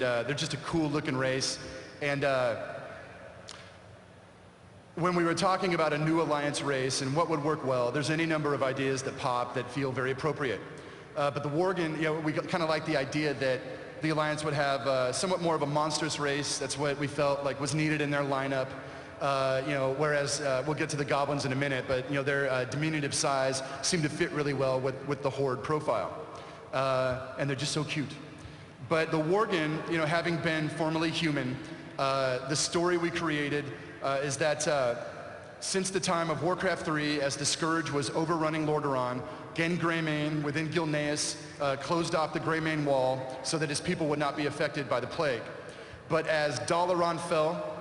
They're just a cool looking race. And when we were talking about a new alliance race and what would work well, there's any number of ideas that pop that feel very appropriate. But the Worgen, we kind of like the idea that the alliance would have somewhat more of a monstrous race. That's what we felt like was needed in their lineup. Whereas we'll get to the goblins in a minute, but their diminutive size seemed to fit really well with the horde profile. And they're just so cute. But the Worgen, having been formerly human, the story we created is that since the time of Warcraft 3, as the Scourge was overrunning Lordaeron, Gen Greymane within Gilneas closed off the Greymane wall so that his people would not be affected by the plague. But as Dalaran fell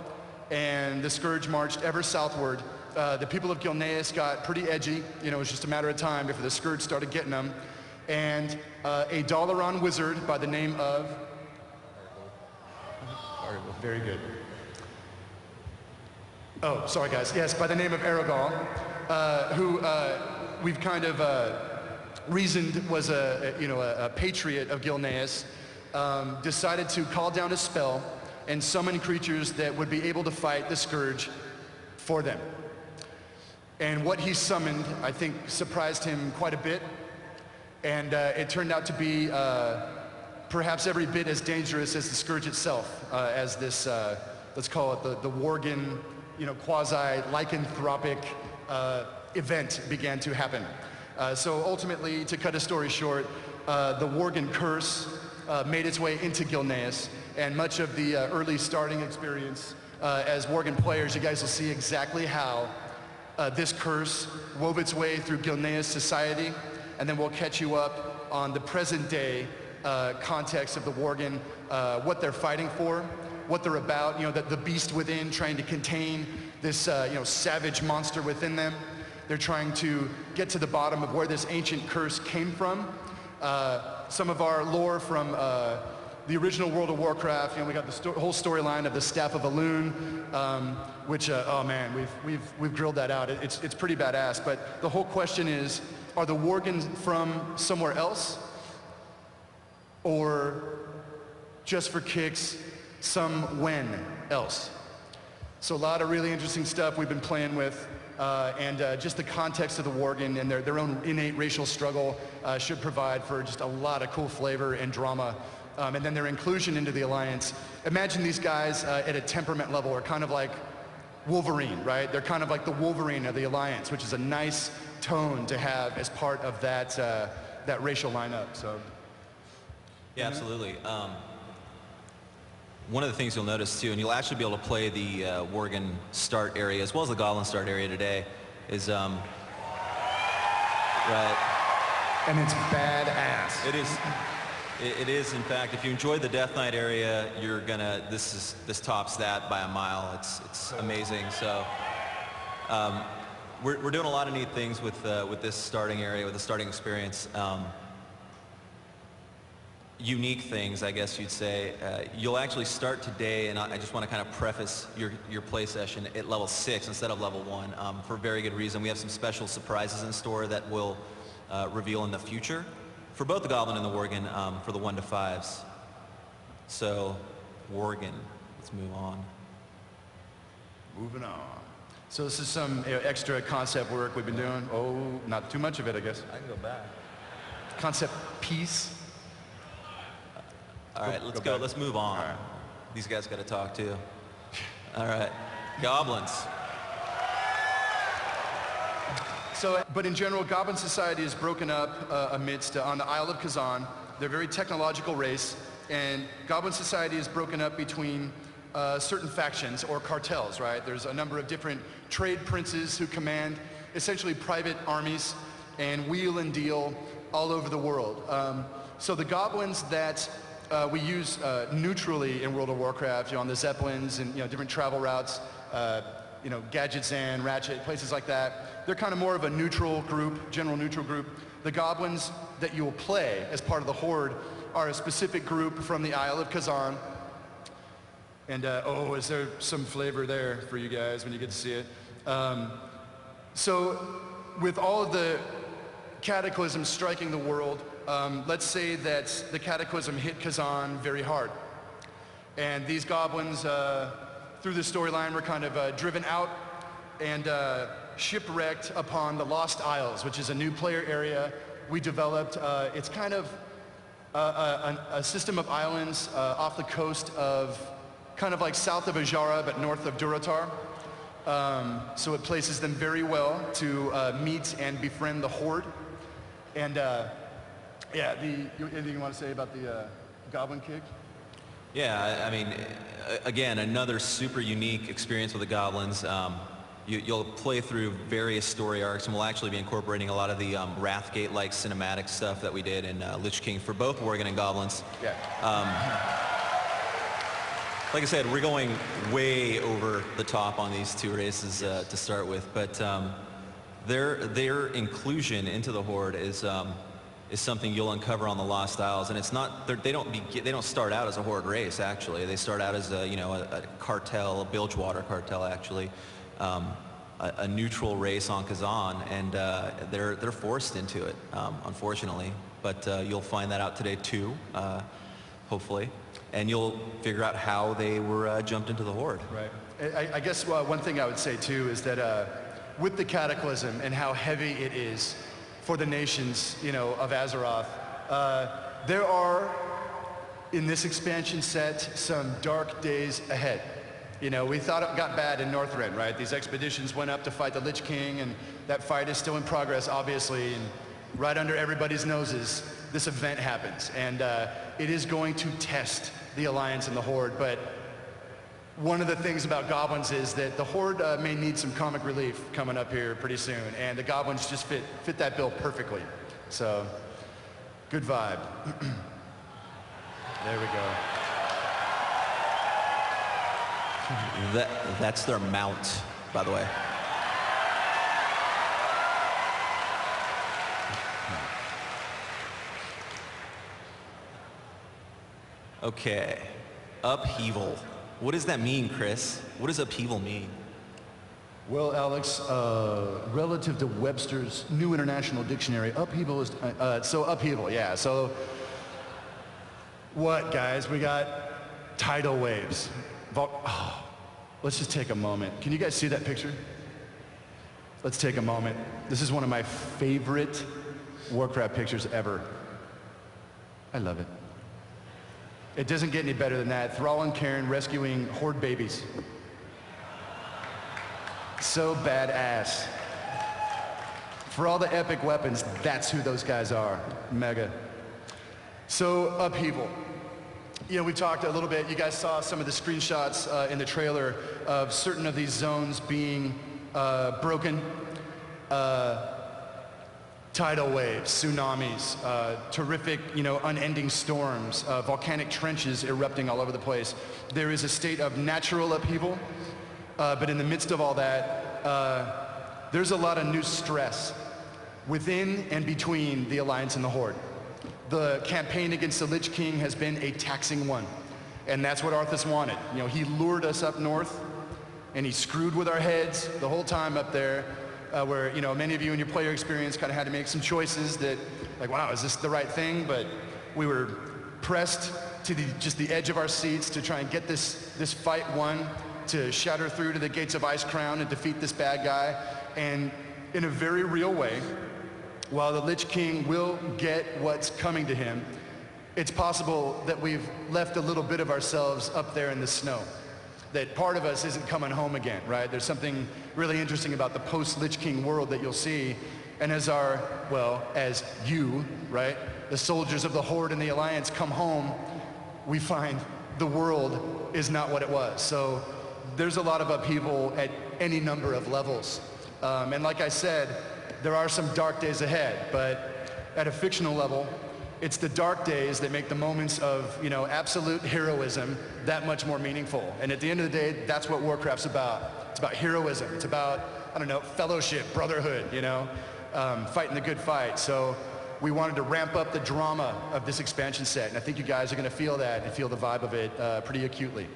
and the Scourge marched ever southward, the people of Gilneas got pretty edgy. It was just a matter of time before the Scourge started getting them. And a Dalaran wizard by the name of... Very good. Oh, sorry guys. Yes, by the name of Aragal, who we've kind of reasoned was a patriot of Gilneas, decided to call down a spell and summon creatures that would be able to fight the Scourge for them. And what he summoned, I think, surprised him quite a bit. And it turned out to be perhaps every bit as dangerous as the Scourge itself, as this, let's call it the Worgen, quasi-lycanthropic event began to happen. So ultimately, to cut a story short, the Worgen curse made its way into Gilneas, and much of the early starting experience as Worgen players, you guys will see exactly how this curse wove its way through Gilneas society. And then we'll catch you up on the present day context of the Worgen, what they're fighting for, what they're about, the beast within trying to contain this savage monster within them. They're trying to get to the bottom of where this ancient curse came from. Some of our lore from the original World of Warcraft, we got the whole storyline of the Staff of Elune, which, oh man, we've grilled that out. It's pretty badass, but the whole question is, are the Worgen from somewhere else? Or just for kicks, somewhen else? So a lot of really interesting stuff we've been playing with, and just the context of the Worgen and their own innate racial struggle should provide for just a lot of cool flavor and drama. And then their inclusion into the Alliance. Imagine these guys at a temperament level are kind of like Wolverine, right? They're kind of like the Wolverine of the Alliance, which is a nice tone to have as part of that that racial lineup. So yeah, absolutely. One of the things you'll notice too, and you'll actually be able to play the Worgen start area as well as the Goblin start area today, is right. And it's badass. It is. It is, in fact, if you enjoyed the Death Knight area, you're gonna. This tops that by a mile. It's amazing. So. We're doing a lot of neat things with this starting area, with the starting experience. Unique things, I guess you'd say. You'll actually start today, and I just want to kind of preface your play session at level 6 instead of level 1 for a very good reason. We have some special surprises in store that we'll reveal in the future for both the Goblin and the Worgen for the 1 to 5s. So, Worgen, let's move on. Moving on. So this is some extra concept work we've been doing. Oh, not too much of it, I guess. I can go back. Concept piece. All right, let's go. Let's move on. Right. These guys got to talk too. All right, goblins. So, but in general, Goblin society is broken up amidst on the Isle of Kazan. They're a very technological race, and Goblin society is broken up between certain factions or cartels, right? There's a number of different trade princes who command essentially private armies and wheel and deal all over the world. So the goblins that we use neutrally in World of Warcraft, on the Zeppelins and different travel routes, Gadgetzan, Ratchet, places like that, they're kind of more of a neutral group, general neutral group. The goblins that you'll play as part of the Horde are a specific group from the Isle of Kazan. And oh, is there some flavor there for you guys when you get to see it? So with all of the Cataclysm striking the world, let's say that the Cataclysm hit Kazan very hard. And these goblins, through the storyline, were kind of driven out and shipwrecked upon the Lost Isles, which is a new player area we developed. It's kind of a system of islands off the coast of, kind of like south of Ajara, but north of Durotan. So it places them very well to meet and befriend the Horde. And yeah, anything you want to say about the Goblin Kick? Yeah, I mean, again, another super unique experience with the Goblins. You'll play through various story arcs, and we'll actually be incorporating a lot of the Wrathgate-like cinematic stuff that we did in Lich King for both Worgen and Goblins. Yeah. Like I said, we're going way over the top on these two races to start with, but their inclusion into the Horde is something you'll uncover on the Lost Isles, and it's not they don't start out as a Horde race. Actually, they start out as a cartel, a Bilgewater cartel, actually, a neutral race on Kazan, and they're forced into it, unfortunately. But you'll find that out today too, hopefully. And you'll figure out how they were jumped into the Horde. Right. I guess one thing I would say too is that with the Cataclysm and how heavy it is for the nations, of Azeroth, there are, in this expansion set, some dark days ahead. We thought it got bad in Northrend, right? These expeditions went up to fight the Lich King, and that fight is still in progress, obviously, and right under everybody's noses, this event happens. And it is going to test the Alliance and the Horde, but one of the things about Goblins is that the Horde may need some comic relief coming up here pretty soon, and the Goblins just fit that bill perfectly. So, good vibe. There we go. That's their mount, by the way. Okay, upheaval. What does that mean, Chris? What does upheaval mean? Well, Alex, relative to Webster's New International Dictionary, upheaval is, upheaval, yeah. So, what, guys? We got tidal waves. Let's just take a moment. Can you guys see that picture? Let's take a moment. This is one of my favorite Warcraft pictures ever. I love it. It doesn't get any better than that. Thrall and Cairn rescuing Horde babies. So badass. For all the epic weapons, that's who those guys are. Mega. So, upheaval. We talked a little bit, you guys saw some of the screenshots in the trailer of certain of these zones being broken. Tidal waves, tsunamis, terrific, unending storms, volcanic trenches erupting all over the place. There is a state of natural upheaval, but in the midst of all that, there's a lot of new stress within and between the Alliance and the Horde. The campaign against the Lich King has been a taxing one, and that's what Arthas wanted. He lured us up north, and he screwed with our heads the whole time up there. Where many of you in your player experience kind of had to make some choices that, like, wow, is this the right thing? But we were pressed to just the edge of our seats to try and get this fight won, to shatter through to the gates of Icecrown and defeat this bad guy. And in a very real way, while the Lich King will get what's coming to him, it's possible that we've left a little bit of ourselves up there in the snow. That part of us isn't coming home again, right? There's something really interesting about the post-Lich King world that you'll see. And as you, right, the soldiers of the Horde and the Alliance come home, we find the world is not what it was. So there's a lot of upheaval at any number of levels. And like I said, there are some dark days ahead, but at a fictional level, it's the dark days that make the moments of, absolute heroism that much more meaningful. And at the end of the day, that's what Warcraft's about. It's about heroism. It's about, fellowship, brotherhood, fighting the good fight. So we wanted to ramp up the drama of this expansion set. And I think you guys are going to feel that and feel the vibe of it pretty acutely.